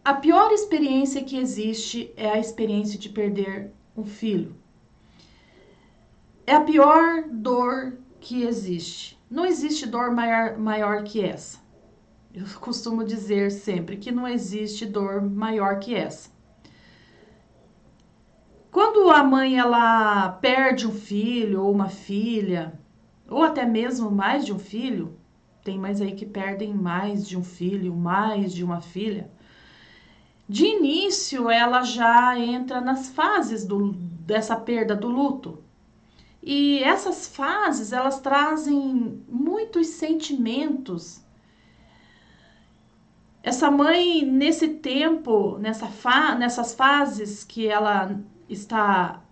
A pior experiência que existe é a experiência de perder um filho. É a pior dor que existe. Não existe dor maior que essa. Eu costumo dizer sempre que não existe dor maior que essa. Quando a mãe ela perde um filho ou uma filha, ou até mesmo mais de um filho, tem mães aí que perdem mais de um filho, mais de uma filha. De início, ela já entra nas fases dessa perda do luto. E essas fases, elas trazem muitos sentimentos. Essa mãe, nesse tempo, nessas fases que ela está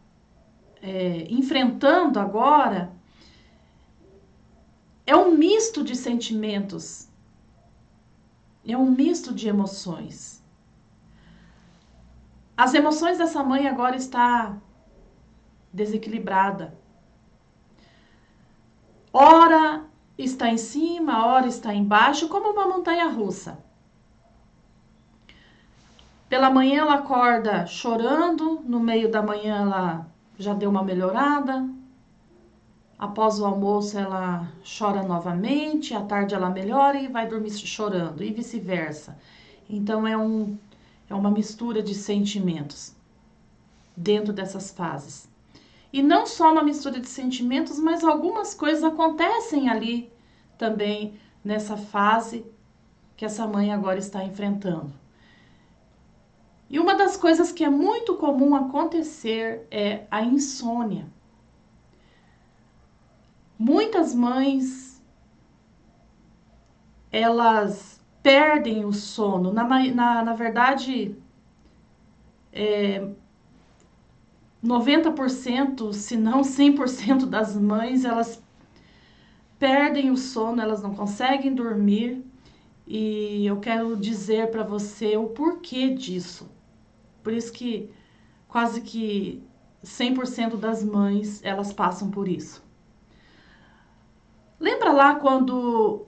enfrentando agora, é um misto de sentimentos, é um misto de emoções. As emoções dessa mãe agora está desequilibrada. Ora está em cima, ora está embaixo, como uma montanha russa. Pela manhã ela acorda chorando, no meio da manhã ela já deu uma melhorada. Após o almoço ela chora novamente, à tarde ela melhora e vai dormir chorando, e vice-versa. Então é uma mistura de sentimentos dentro dessas fases. E não só uma mistura de sentimentos, mas algumas coisas acontecem ali também nessa fase que essa mãe agora está enfrentando. E uma das coisas que é muito comum acontecer é a insônia. Muitas mães, elas perdem o sono. Na verdade, 90%, se não 100% das mães, elas perdem o sono, elas não conseguem dormir. E eu quero dizer para você o porquê disso. Por isso que quase que 100% das mães, elas passam por isso. Lembra lá quando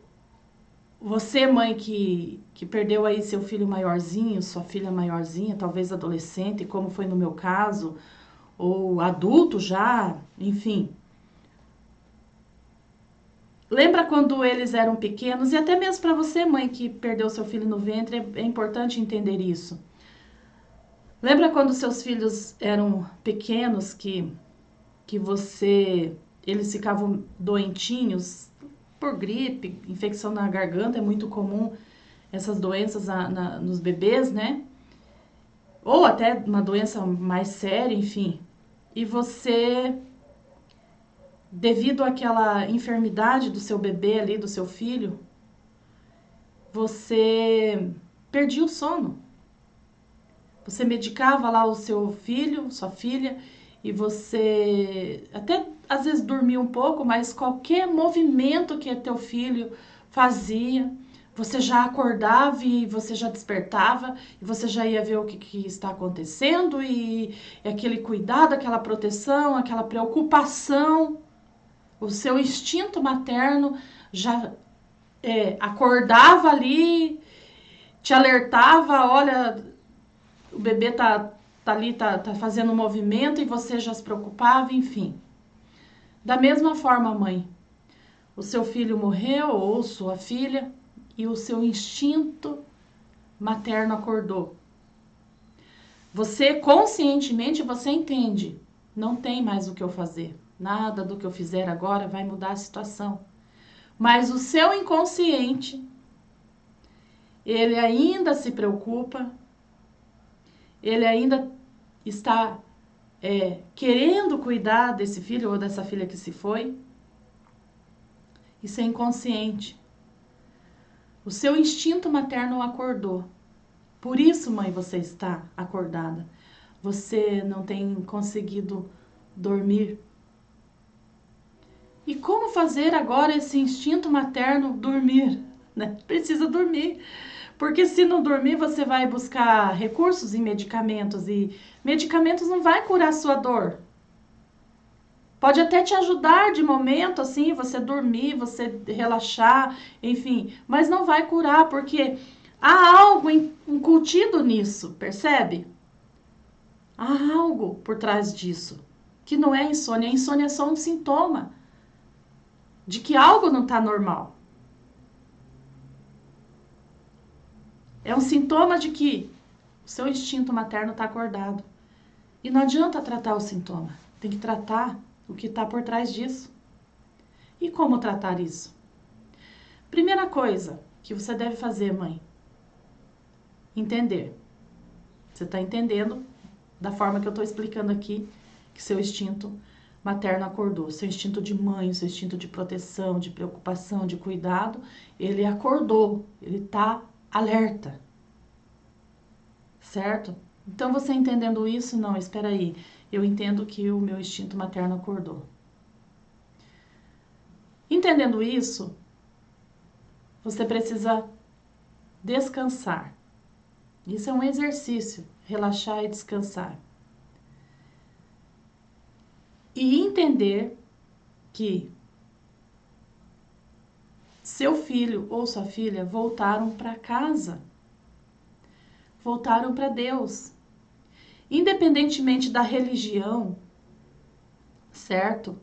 você, mãe, que perdeu aí seu filho maiorzinho, sua filha maiorzinha, talvez adolescente, como foi no meu caso, ou adulto já, enfim. Lembra quando eles eram pequenos? E até mesmo para você, mãe, que perdeu seu filho no ventre, é importante entender isso. Lembra quando seus filhos eram pequenos que eles ficavam doentinhos por gripe, infecção na garganta, é muito comum essas doenças nos bebês, né? Ou até uma doença mais séria, enfim. E você, devido àquela enfermidade do seu bebê ali, do seu filho, você perdia o sono. Você medicava lá o seu filho, sua filha, e você até às vezes dormia um pouco, mas qualquer movimento que teu filho fazia, você já acordava e você já despertava, e você já ia ver o que está acontecendo, e aquele cuidado, aquela proteção, aquela preocupação, o seu instinto materno já acordava ali, te alertava, olha, o bebê tá ali, tá fazendo um movimento e você já se preocupava, enfim. Da mesma forma, mãe, o seu filho morreu ou sua filha e o seu instinto materno acordou. Você, conscientemente, você entende, não tem mais o que eu fazer. Nada do que eu fizer agora vai mudar a situação. Mas o seu inconsciente, ele ainda se preocupa, ele ainda está querendo cuidar desse filho ou dessa filha que se foi. Isso é inconsciente. O seu instinto materno acordou. Por isso, mãe, você está acordada. Você não tem conseguido dormir. E como fazer agora esse instinto materno dormir? Né? Precisa dormir. Porque se não dormir, você vai buscar recursos em medicamentos e medicamentos não vai curar a sua dor. Pode até te ajudar de momento, assim, você dormir, você relaxar, enfim, mas não vai curar, porque Há algo incutido nisso, percebe? Há algo por trás disso, que não é insônia. A insônia é só um sintoma de que algo não está normal. É um sintoma de que o seu instinto materno está acordado. E não adianta tratar o sintoma, tem que tratar o que está por trás disso. E como tratar isso? Primeira coisa que você deve fazer, mãe, entender. Você está entendendo da forma que eu estou explicando aqui que seu instinto materno acordou, seu instinto de mãe, seu instinto de proteção, de preocupação, de cuidado, ele acordou, ele está alerta, certo? Então você entendendo isso, não, espera aí, eu entendo que o meu instinto materno acordou. Entendendo isso, você precisa descansar. Isso é um exercício, relaxar e descansar. E entender que seu filho ou sua filha voltaram para casa, voltaram para Deus. Independentemente da religião, certo?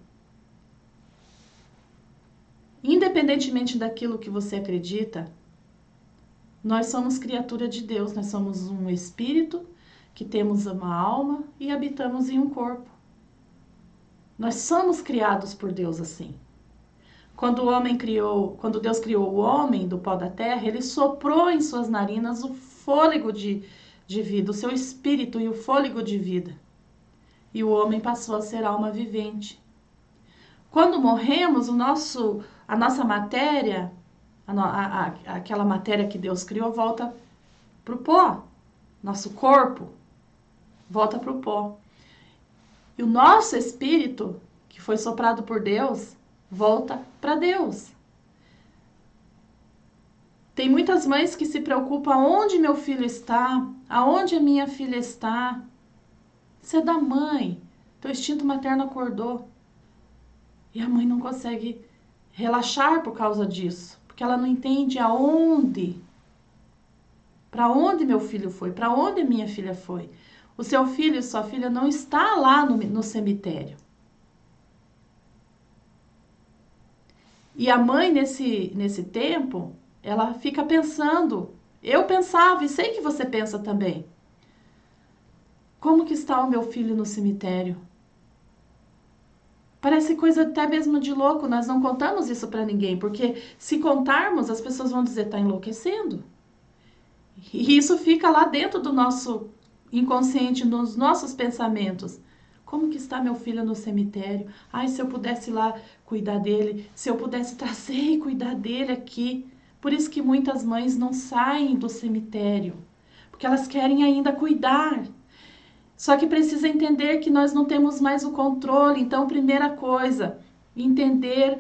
Independentemente daquilo que você acredita, nós somos criatura de Deus, nós somos um espírito que temos uma alma e habitamos em um corpo. Nós somos criados por Deus assim. Quando Deus criou o homem do pó da terra, ele soprou em suas narinas o fôlego de vida, o seu espírito e o fôlego de vida. E o homem passou a ser alma vivente. Quando morremos, a nossa matéria, aquela matéria que Deus criou, volta para o pó. Nosso corpo volta para o pó. E o nosso espírito, que foi soprado por Deus, volta para Deus. Tem muitas mães que se preocupam onde meu filho está, aonde a minha filha está. Isso é da mãe. Teu instinto materno acordou. E a mãe não consegue relaxar por causa disso, porque ela não entende aonde, para onde meu filho foi, para onde minha filha foi. O seu filho e sua filha não está lá no cemitério. E a mãe, nesse tempo, ela fica pensando. Eu pensava, e sei que você pensa também. Como que está o meu filho no cemitério? Parece coisa até mesmo de louco, nós não contamos isso para ninguém, porque se contarmos, as pessoas vão dizer, tá enlouquecendo. E isso fica lá dentro do nosso inconsciente, nos nossos pensamentos. Como que está meu filho no cemitério? Ai, se eu pudesse ir lá cuidar dele, se eu pudesse trazer e cuidar dele aqui. Por isso que muitas mães não saem do cemitério, porque elas querem ainda cuidar. Só que precisa entender que nós não temos mais o controle. Então, primeira coisa, entender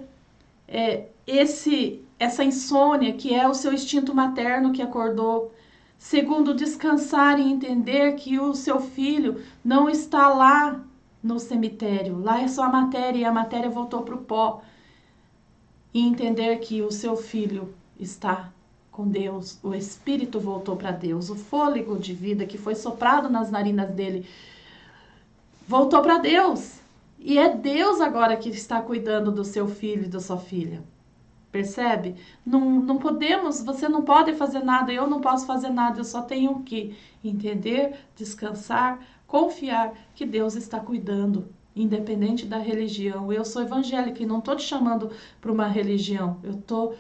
essa insônia que é o seu instinto materno que acordou. Segundo, descansar e entender que o seu filho não está lá no cemitério. Lá é só a matéria e a matéria voltou para o pó. E entender que o seu filho está com Deus, o espírito voltou para Deus, o fôlego de vida que foi soprado nas narinas dele voltou para Deus. E é Deus agora que está cuidando do seu filho e da sua filha. Percebe? Não podemos, você não pode fazer nada, eu não posso fazer nada, eu só tenho que entender, descansar, confiar que Deus está cuidando, independente da religião. Eu sou evangélica e não estou te chamando para uma religião, eu estou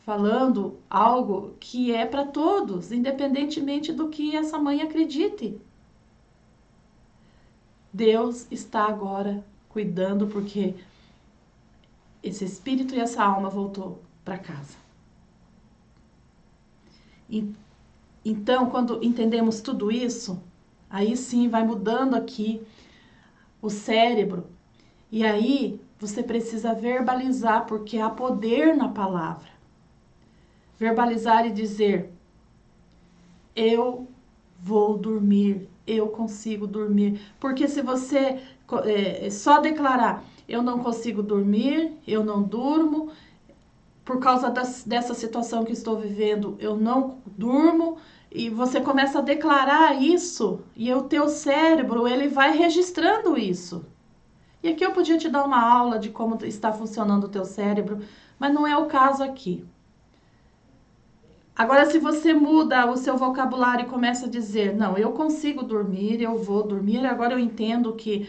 falando algo que é para todos, independentemente do que essa mãe acredite. Deus está agora cuidando porque esse espírito e essa alma voltou para casa. Então, quando entendemos tudo isso, aí sim vai mudando aqui o cérebro. E aí você precisa verbalizar, porque há poder na palavra. Verbalizar e dizer: eu vou dormir, eu consigo dormir. Porque se você só declarar, eu não consigo dormir, eu não durmo, por causa dessa situação que estou vivendo, eu não durmo, e você começa a declarar isso, e o teu cérebro, ele vai registrando isso. E aqui eu podia te dar uma aula de como está funcionando o teu cérebro, mas não é o caso aqui. Agora, se você muda o seu vocabulário e começa a dizer, não, eu consigo dormir, eu vou dormir, agora eu entendo que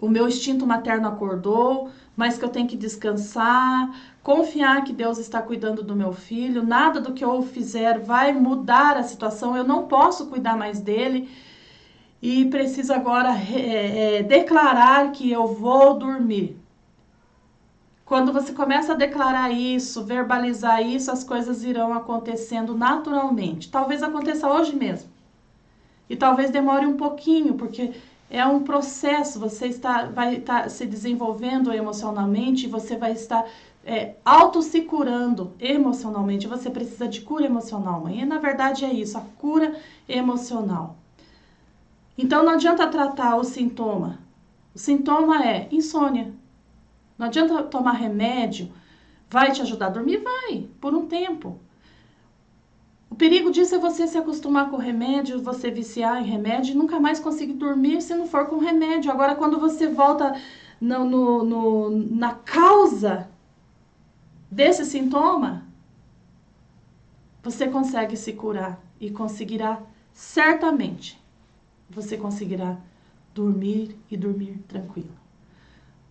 o meu instinto materno acordou, mas que eu tenho que descansar, confiar que Deus está cuidando do meu filho, nada do que eu fizer vai mudar a situação, eu não posso cuidar mais dele e preciso agora declarar que eu vou dormir. Quando você começa a declarar isso, verbalizar isso, as coisas irão acontecendo naturalmente. Talvez aconteça hoje mesmo. E talvez demore um pouquinho, porque é um processo, você vai estar se desenvolvendo emocionalmente, você vai estar auto se curando emocionalmente, você precisa de cura emocional, mãe. E na verdade é isso, a cura emocional. Então não adianta tratar o sintoma é insônia. Não adianta tomar remédio, vai te ajudar a dormir? Vai, por um tempo. O perigo disso é você se acostumar com o remédio, você viciar em remédio e nunca mais conseguir dormir se não for com remédio. Agora, quando você volta na causa desse sintoma, você consegue se curar e conseguirá, certamente, você conseguirá dormir e dormir tranquilo.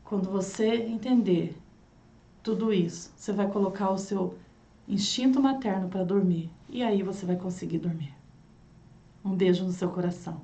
Quando você entender tudo isso, você vai colocar o seu instinto materno para dormir. E aí você vai conseguir dormir. Um beijo no seu coração.